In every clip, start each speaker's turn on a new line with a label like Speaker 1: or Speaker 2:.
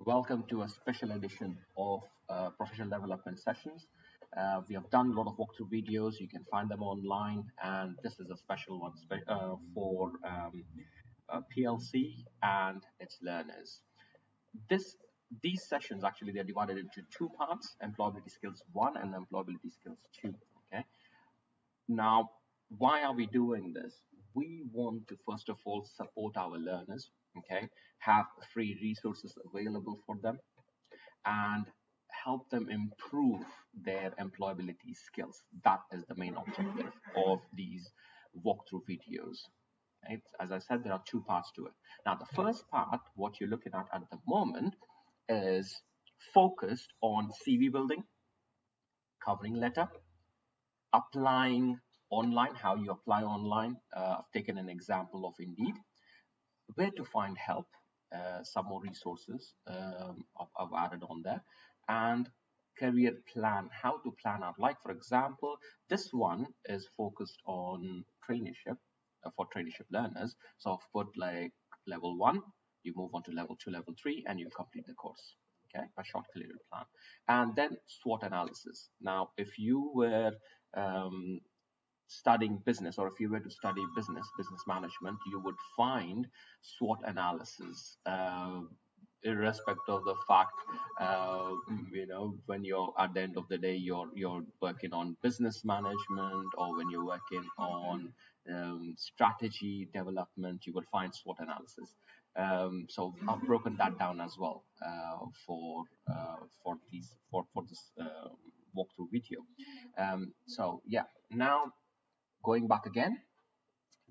Speaker 1: Welcome to a special edition of professional development sessions. We have done a lot of walkthrough videos. You can find them online, and this is a special one for PLC and its learners. These sessions actually they're divided into two parts: employability skills 1 and employability skills 2. Okay. Now, why are we doing this? We want to first of all support our learners. Okay, have free resources available for them and help them improve their employability skills. That is the main objective of these walkthrough videos. Right? As I said, there are two parts to it. Now, the first part, what you're looking at the moment, is focused on CV building, covering letter, applying online, how you apply online. I've taken an example of Indeed, where to find help, some more resources I've added on there, and career plan, how to plan out. Like for example, this one is focused on traineeship for traineeship learners. So I've put like level 1, you move on to level 2, level 3, and you complete the course. Okay, a short career plan, and then SWOT analysis. Now, if you were studying business, or if you were to study business management, you would find SWOT analysis, irrespective of the fact, when you're at the end of the day, you're working on business management, or when you're working on strategy development, you will find SWOT analysis. So I've broken that down as well for this walkthrough video. So yeah, now going back again,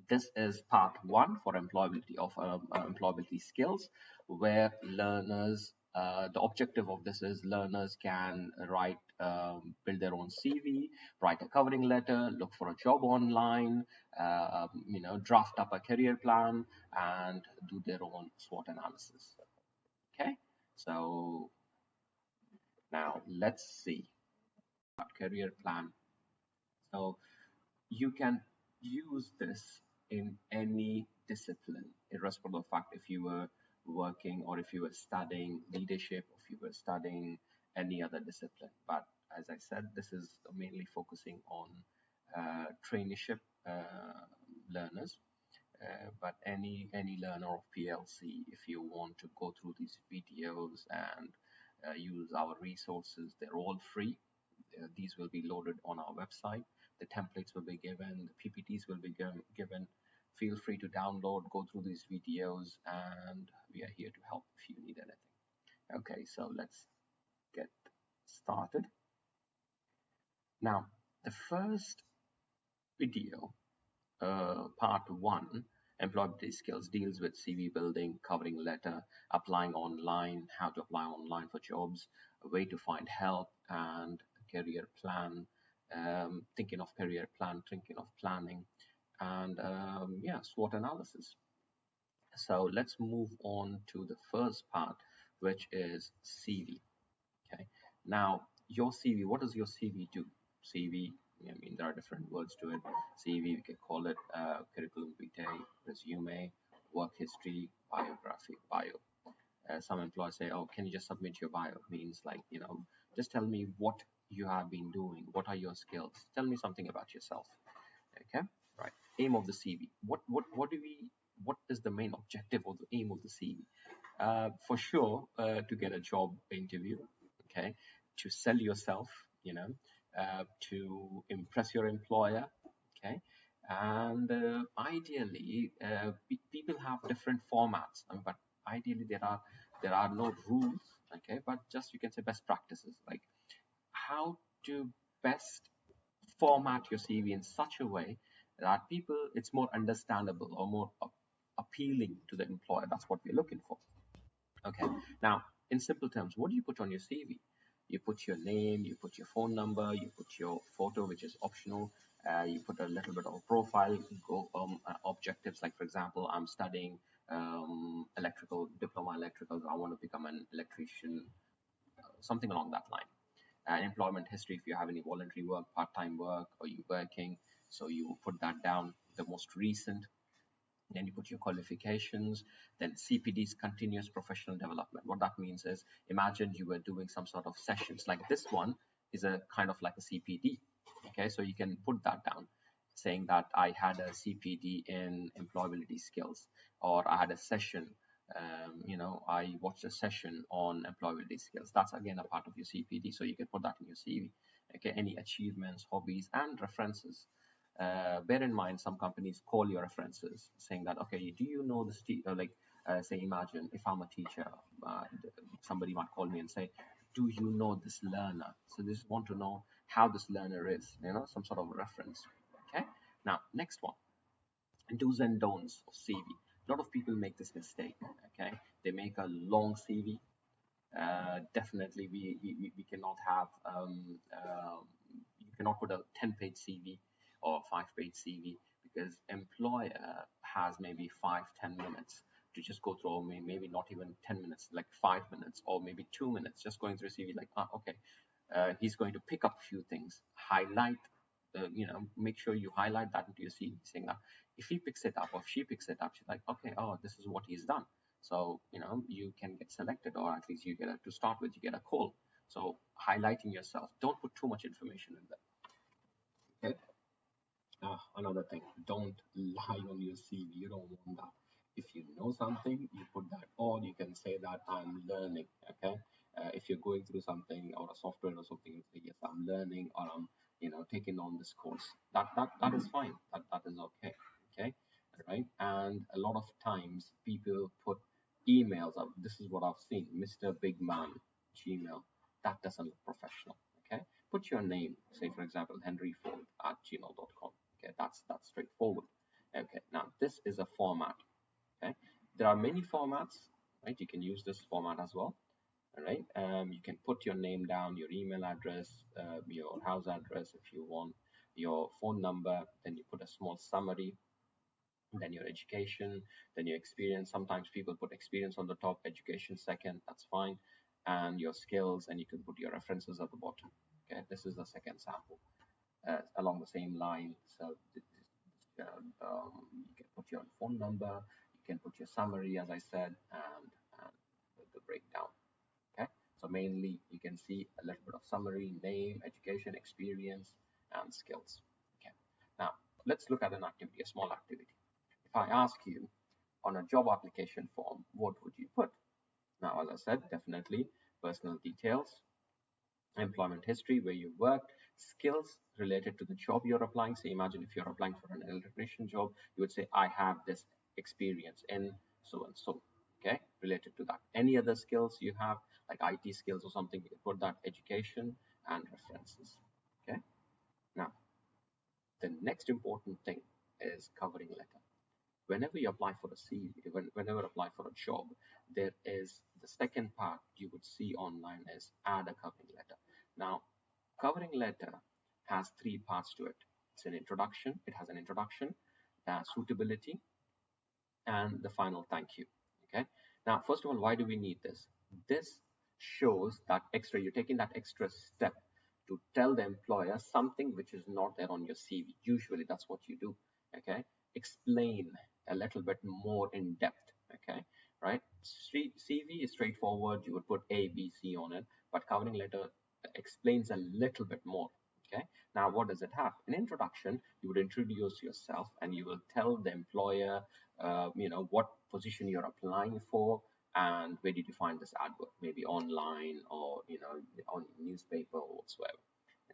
Speaker 1: this is part 1 for employability of employability skills, where learners, the objective of this is learners can write, build their own CV, write a covering letter, look for a job online, draft up a career plan, and do their own SWOT analysis. Okay, so now let's see career plan. So you can use this in any discipline, irrespective of the fact if you were working or if you were studying leadership, or if you were studying any other discipline. But as I said, this is mainly focusing on traineeship learners. But any learner of PLC, if you want to go through these videos and use our resources, they're all free. These will be loaded on our website. The templates will be given, the PPTs will be given. Feel free to download, go through these videos, and we are here to help if you need anything. Okay, so let's get started. Now, the first video, part 1, employability skills, deals with CV building, covering letter, applying online, how to apply online for jobs, a way to find help, and a career plan. Thinking of career plan, thinking of planning, and yeah, SWOT analysis. So let's move on to the first part, which is CV. Okay, now your CV, what does your CV do? CV, I mean, there are different words to it. CV, we can call it curriculum vitae, resume, work history, biography, bio. Some employers say, oh, can you just submit your bio? Means like, just tell me what you have been doing, what are your skills, tell me something about yourself. Okay, right. Aim of the CV. What is the main objective or the aim of the CV? For sure, to get a job interview. Okay, to sell yourself, to impress your employer. Okay, and ideally, people have different formats, but ideally there are no rules. Okay, but just you can say best practices, like how to best format your CV in such a way that it's more understandable or more appealing to the employer. That's what we're looking for. Okay, now in simple terms, what do you put on your CV? You put your name, you put your phone number, you put your photo, which is optional. You put a little bit of a profile, objectives, like for example, I'm studying diploma electrical, I want to become an electrician, something along that line. Employment history, if you have any voluntary work, part-time work, or you're working, so you put that down, the most recent. Then you put your qualifications, then CPD's continuous professional development. What that means is, imagine you were doing some sort of sessions like this one is a kind of like a CPD. Okay, so you can put that down, saying that I had a CPD in employability skills, or I had a session, I watched a session on employability skills. That's again a part of your CPD, so you can put that in your CV. Okay, any achievements, hobbies, and references. Bear in mind, some companies call your references saying that, okay, do you know this, say, imagine if I'm a teacher, somebody might call me and say, do you know this learner? So they just want to know how this learner is, some sort of reference. Okay. Now, next one, do's and don'ts of CV. A lot of people make this mistake. Okay. They make a long CV. Definitely, we cannot have, you cannot put a 10-page CV or 5-page CV, because employer has maybe 5-10 minutes to just go through, or maybe not even 10 minutes, like 5 minutes or maybe 2 minutes, just going through CV, like, okay, he's going to pick up a few things, highlight, make sure you highlight that into your CV, saying that if he picks it up or if she picks it up, she's like, okay, oh, this is what he's done. So, you can get selected, or at least you get to start with, you get a call. So highlighting yourself, don't put too much information in there. Okay. Another thing, don't lie on your CV. You don't want that. If you know something, you put that on. You can say that I'm learning. Okay. If you're going through something or a software or something, you say yes, I'm learning, or I'm, taking on this course. That is fine. That is okay. Okay. Right. And a lot of times people put emails up. This is what I've seen, Mr. Big Man, Gmail. That doesn't look professional. Okay. Put your name, say for example, henryford@gmail.com. Okay, that's straightforward. Okay, now this is a format. Okay, there are many formats, right? You can use this format as well. All right, you can put your name down, your email address, your house address if you want, your phone number, then you put a small summary, then your education, then your experience. Sometimes people put experience on the top, education second, that's fine, and your skills, and you can put your references at the bottom. Okay, this is the second sample. Along the same line. So you can put your phone number, you can put your summary, as I said, and the breakdown. Okay, so mainly you can see a little bit of summary, name, education, experience, and skills. Okay, now let's look at an activity, a small activity. If I ask you on a job application form, what would you put? Now, as I said, definitely personal details, employment history, where you worked, skills related to the job you're applying. So imagine if you're applying for an electrician job, you would say, I have this experience in so and so, okay, related to that. Any other skills you have, like IT skills or something, you can put that, education and references. Okay. Now, the next important thing is covering letter. Whenever you apply for a CV, whenever you apply for a job, there is the second part you would see online is add a covering letter. Now, covering letter has three parts to it. It's an introduction. It has an introduction, suitability, and the final thank you. Okay. Now, first of all, why do we need this? This shows that extra, you're taking that extra step to tell the employer something which is not there on your CV. Usually that's what you do. Okay. Explain a little bit more in depth. Okay. Right. CV is straightforward. You would put A, B, C on it, but covering letter explains a little bit more. Okay. Now, what does it have? An introduction, you would introduce yourself and you will tell the employer, what position you're applying for and where did you find this advert, maybe online or, on newspaper or whatsoever.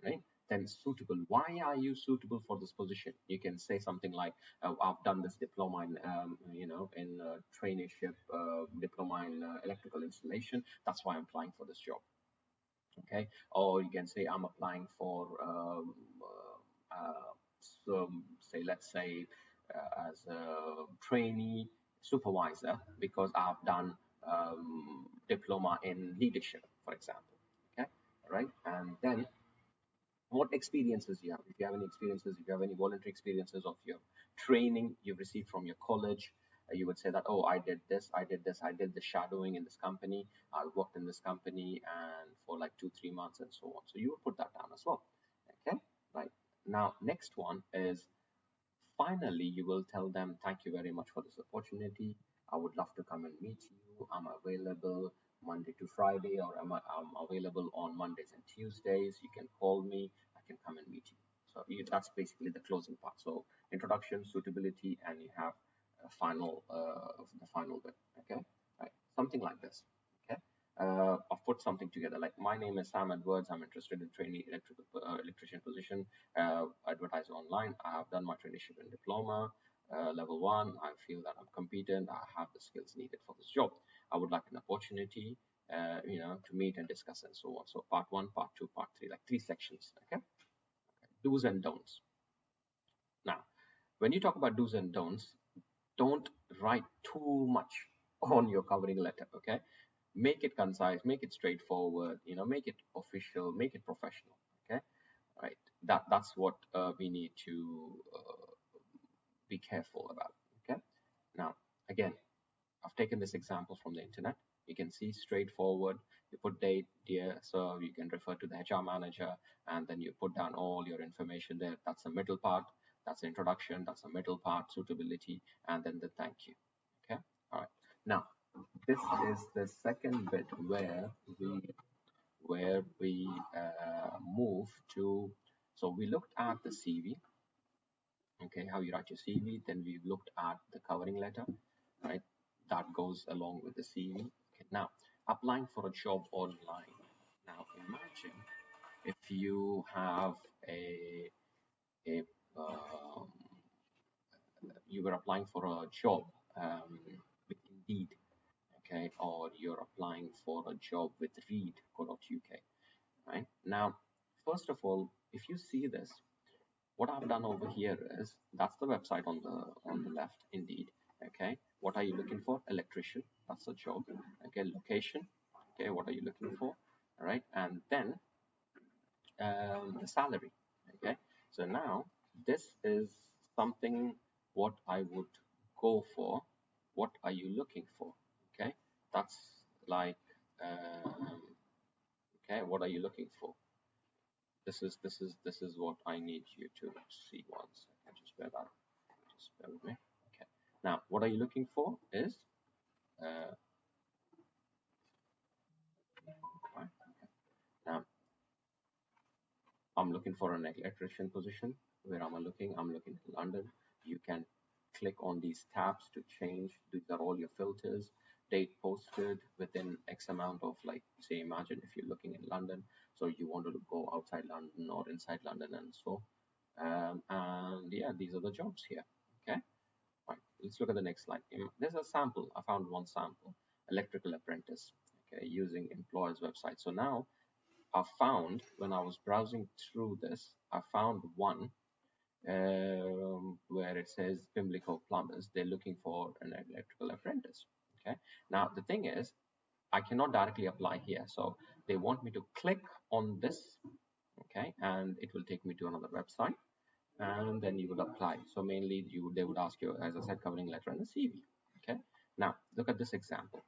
Speaker 1: Right? Then suitable. Why are you suitable for this position? You can say something like, I've done this diploma in, in traineeship, diploma in electrical installation. That's why I'm applying for this job. Okay, or you can say I'm applying for say, let's say, as a trainee supervisor because I've done diploma in leadership, for example. Okay, all right, and then what experiences you have. If you have any experiences, if you have any voluntary experiences of your training you've received from your college, you would say that, oh, I did this, I did this, I did the shadowing in this company, I worked in this company and for like 2-3 months and so on. So you would put that down as well. Okay, right. Now, next one is finally, you will tell them, thank you very much for this opportunity. I would love to come and meet you. I'm available Monday to Friday, or I'm available on Mondays and Tuesdays. You can call me. I can come and meet you. So that's basically the closing part. So introduction, suitability, and you have the final bit. Okay, right, something like this. Okay, I've put something together. Like, my name is Sam Edwards. I'm interested in trainee electrician position. Advertise online. I have done my traineeship and diploma. Level 1. I feel that I'm competent. I have the skills needed for this job. I would like an opportunity, to meet and discuss and so on. So part 1, part 2, part 3, like 3 sections. Okay, do's and don'ts. Now, when you talk about do's and don'ts, don't write too much on your covering letter. Okay, make it concise, make it straightforward, make it official, make it professional. Okay, right, that's what we need to be careful about. Okay, now, again, I've taken this example from the internet. You can see straightforward. You put date, dear, so you can refer to the HR manager, and then you put down all your information there. That's the middle part. That's the introduction. That's the middle part, suitability, and then the thank you. Okay, all right. Now, this is the second bit where we move to. So we looked at the CV. Okay, how you write your CV. Then we looked at the covering letter, right? That goes along with the CV. Okay, now, applying for a job online. Now, imagine if you have a um, you were applying for a job with Indeed, okay, or you're applying for a job with Read.co.uk, right? Now, first of all, if you see this, what I've done over here is, that's the website on the left, Indeed. Okay, what are you looking for? Electrician, that's the job. Okay, location. Okay, what are you looking for? All right, and then the salary. Okay, so now this is something what I would go for. What are you looking for? Okay, that's like okay, what are you looking for? This is what I need you to see once. Just bear with me. Okay. Now, what are you looking for is uh, right. Now, I'm looking for an electrician position. Where am I looking? I'm looking in London. You can click on these tabs to change. These are all your filters. Date posted within X amount of, like, say, imagine if you're looking in London, so you wanted to go outside London or inside London, and so and yeah, these are the jobs here. Okay, fine. Let's look at the next slide. There's a sample. I found one sample: electrical apprentice. Okay, using employers website. So now I found, when I was browsing through this, I found one where it says Pimlico Plumbers. They're looking for an electrical apprentice. Okay. Now the thing is, I cannot directly apply here, so they want me to click on this. Okay, and it will take me to another website, and then you would apply. So mainly, they would ask you, as I said, covering letter and the CV. Okay. Now look at this example.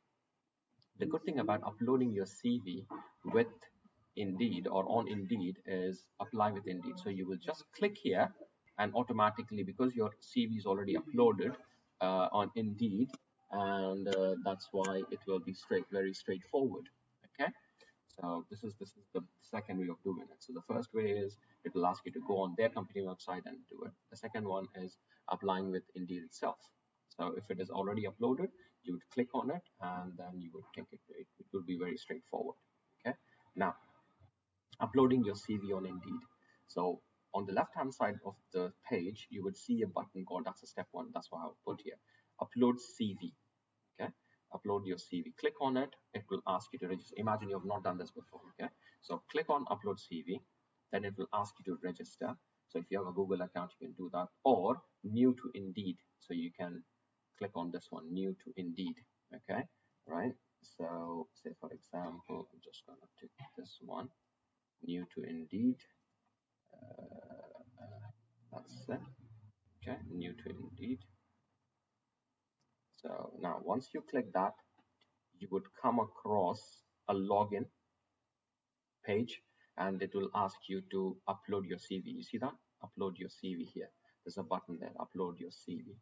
Speaker 1: The good thing about uploading your CV with Indeed or on Indeed is apply with Indeed. So you will just click here, and automatically, because your CV is already uploaded on Indeed, and that's why it will be very straightforward. Okay. So this is the second way of doing it. So the first way is, it will ask you to go on their company website and do it. The second one is applying with Indeed itself. So if it is already uploaded, you would click on it, and then you would take it. It will be very straightforward. Okay. Now, uploading your CV on Indeed. So on the left hand side of the page, you would see a button called, that's a step 1. That's what I'll put here. Upload CV. Okay, upload your CV. Click on it. It will ask you to register. Imagine you have not done this before. Okay, so click on upload CV. Then it will ask you to register. So if you have a Google account, you can do that, or new to Indeed. So you can click on this one, new to Indeed. Okay, right. So say, for example, I'm just gonna take this one, new to Indeed. That's it. Okay, new to Indeed. So now once you click that, you would come across a login page, and it will ask you to upload your CV. You see that? Upload your CV here. there's a button there, upload your CV.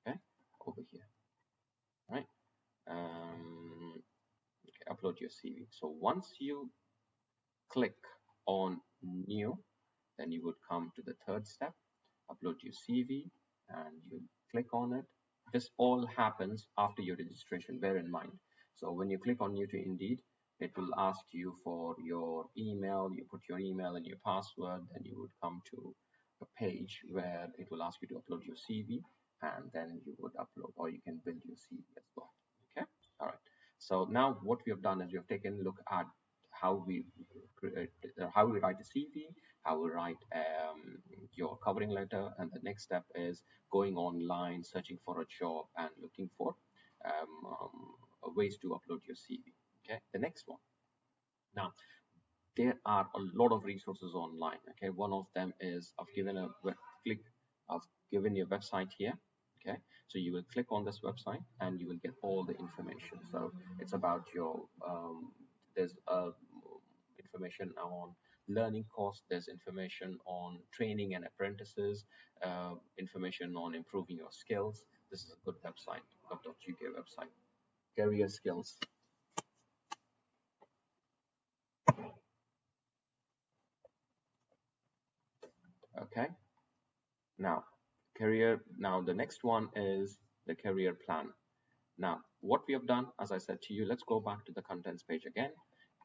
Speaker 1: Okay, over here, right? Okay, upload your CV. So once you click on new, then you would come to the third step, upload your CV, and you click on it. This all happens after your registration, bear in mind. So when you click on new to Indeed, it will ask you for your email. You put your email and your password, then you would come to a page where it will ask you to upload your CV, and then you would upload, or you can build your CV as well. Okay, all right. So now what we have done is we have taken a look at how we how we write a CV, how we write your covering letter, and the next step is going online, searching for a job, and looking for ways to upload your CV. Okay, the next one. Now, there are a lot of resources online. Okay, one of them is I've given you a website here. Okay, so you will click on this website and you will get all the information. So it's about your there's information on learning costs, there's information on training and apprentices, information on improving your skills. This is a good website, gov.uk website. Career skills. Okay, now now the next one is the career plan. Now what we have done, as I said to you, let's go back to the contents page again.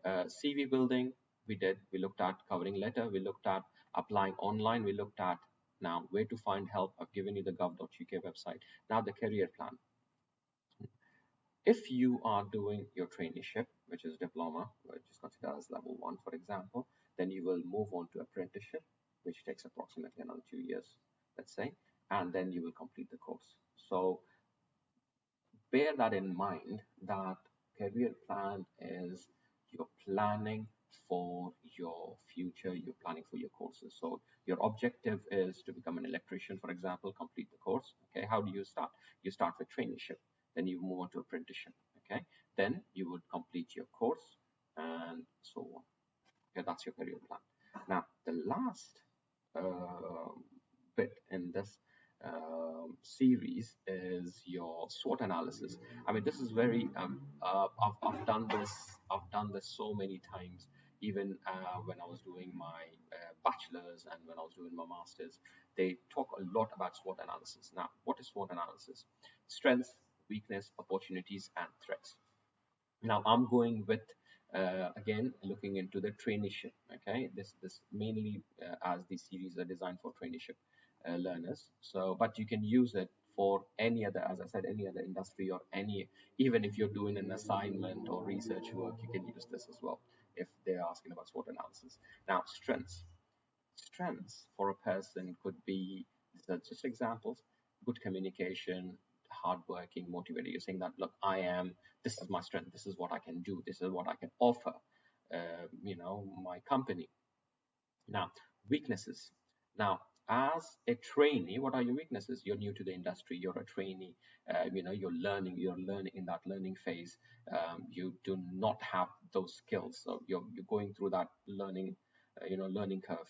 Speaker 1: CV building, we looked at covering letter, we looked at applying online, we looked at now where to find help. I've given you the gov.uk website. Now the career plan. If you are doing your traineeship, which is diploma, which is considered as level 1, for example, then you will move on to apprenticeship, which takes approximately another 2 years, let's say, and then you will complete the course. So bear that in mind, that career plan is you're planning for your future, you're planning for your courses. So your objective is to become an electrician, for example, complete the course. Okay, how do you start? You start with traineeship, then you move on to apprenticeship. Okay, then you would complete your course and so on. Okay, that's your career plan. Now the last bit in this series is your SWOT analysis. I mean, this is very I've done this. I've done this so many times. Even when I was doing my bachelor's and when I was doing my master's, they talk a lot about SWOT analysis. Now, what is SWOT analysis? Strengths, weakness, opportunities, and threats. Now I'm going with again looking into the traineeship. Okay, this mainly as these series are designed for traineeship learners. So, but you can use it for any other, as I said, any other industry or any, even if you're doing an assignment or research work, you can use this as well if they're asking about SWOT analysis. Now, strengths for a person could be, these are just examples: good communication, hardworking, motivated. You're saying that, look, this is my strength, this is what I can do, this is what I can offer, my company. Now, weaknesses. Now, as a trainee, what are your weaknesses? You're new to the industry, you're a trainee, you're learning in that learning phase. You do not have those skills, so you're going through that learning curve.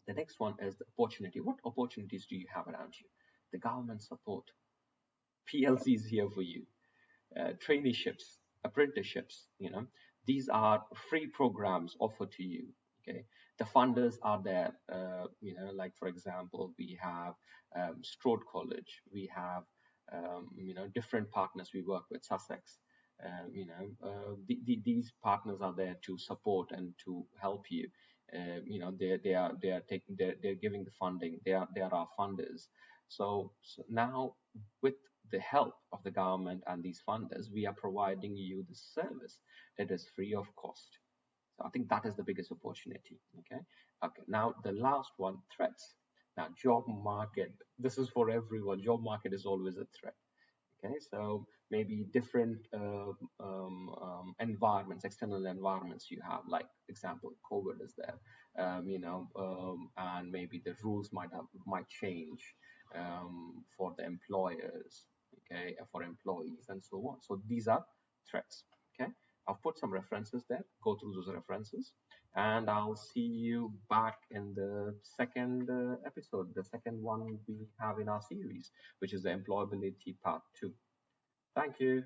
Speaker 1: The next one is the opportunity. What opportunities do you have around you? The government support, PLC is here for you, traineeships, apprenticeships, these are free programs offered to you. Okay, the funders are there, like for example, we have Strode College, we have different partners we work with, Sussex. These partners are there to support and to help you. They're giving the funding. They are our funders. So now, with the help of the government and these funders, we are providing you the service that is free of cost. So I think that is the biggest opportunity. Okay. Okay. Now the last one, threats. Now, job market. This is for everyone. Job market is always a threat. Okay, so maybe different environments, external environments you have, like example, COVID is there, and maybe the rules might change for the employers, okay, for employees and so on. So these are threats. Okay, I've put some references there. Go through those references, and I'll see you back in the second episode, the second one we have in our series, which is the employability part 2. Thank you.